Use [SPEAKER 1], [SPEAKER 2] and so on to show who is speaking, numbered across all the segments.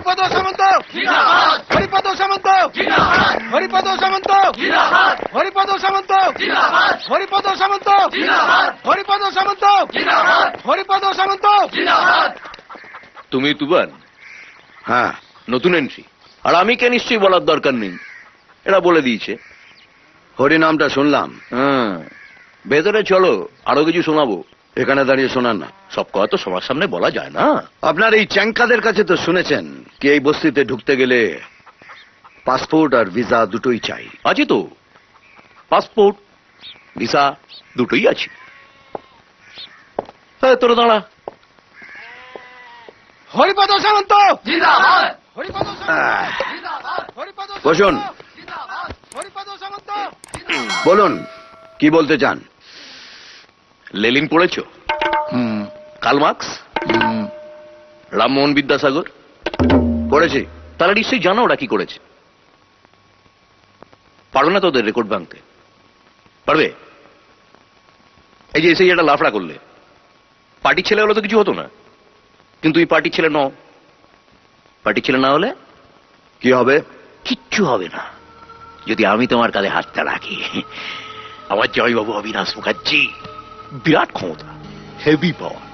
[SPEAKER 1] হরিপদ সামন্ত, হরিপদ সামন্ত, হরিপদ সামন্ত, হরিপদ সামন্ত, হরিপদ সামন্ত, হরিপদ সামন্ত, হরিপদ সামন্ত।
[SPEAKER 2] তুমি তুবান?
[SPEAKER 3] হ্যাঁ।
[SPEAKER 2] নতুন এন্ট্রি। আর আমি কে নিশ্চয়ই বলার দরকার নেই, এরা বলে দিয়েছে।
[SPEAKER 3] হরি নামটা শুনলাম।
[SPEAKER 2] হ্যাঁ, ভেতরে চলো, আরো কিছু শোনাবো।
[SPEAKER 3] এখানে দাঁড়িয়ে শোনান না,
[SPEAKER 2] সব কথা তো সবার সামনে বলা যায় না।
[SPEAKER 3] আপনার এই চ্যাংকাদের কাছে তো শুনেছেন কি এই বস্তিতে ঢুকতে গেলে পাসপোর্ট আর ভিসা দুটোই চাই।
[SPEAKER 2] আছে তো, পাসপোর্ট ভিসা দুটোই আছে। তোরা দাঁড়া।
[SPEAKER 1] হরিপদ সামন্ত, হরিপদ
[SPEAKER 3] বসুন,
[SPEAKER 1] হরিপদ সামন্ত।
[SPEAKER 3] বলুন কি বলতে চান।
[SPEAKER 2] লেলিন পড়েছ? কার্ল মার্কস, রামমোহন বিদ্যাসাগর
[SPEAKER 3] পড়েছি।
[SPEAKER 2] তারা নিশ্চয়ই জানো ওরা কি করেছে। পারবে না তোদের রেকর্ড ভাঙতে? পারবে? এই যে এসে একটা লাফড়া করলে, পার্টির ছেলে হলে তো কিছু হতো না, কিন্তু এই পার্টির ছেলে নও। পার্টির ছেলে না হলে
[SPEAKER 3] কি হবে?
[SPEAKER 2] কিচ্ছু হবে না যদি আমি তোমার কাঁধে হাতটা রাখি। আমার জয়বাবু অবিনাশ মুখার্জি, বিরাট ক্ষমতা, হেভি পাওয়ার,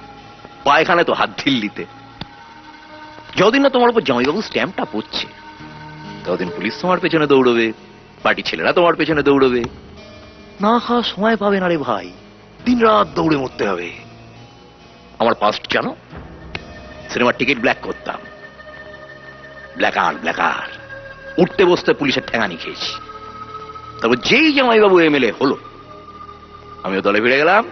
[SPEAKER 2] পায়খানে তো হাত ঢিল্লিতে। যতদিন না তোমার উপর জয়বাবু স্ট্যাম্পটা পড়ছে, ততদিন পুলিশ তোমার পেছনে দৌড়বে, পার্টি ছেলেরা তোমার পেছনে দৌড়বে। না খাওয়া সময় পাবে না রে ভাই, দিন রাত দৌড়ে মরতে হবে। আমার পাস্ট জানো? সিনেমার টিকিট ব্ল্যাক করতাম, ব্ল্যাকার ব্ল্যাকার, উঠতে বসতে পুলিশের ঠেঙানি খেয়েছি। তারপর যেই জামাইবাবু এমএলএ হলো, আমিও দলে ফিরে গেলাম।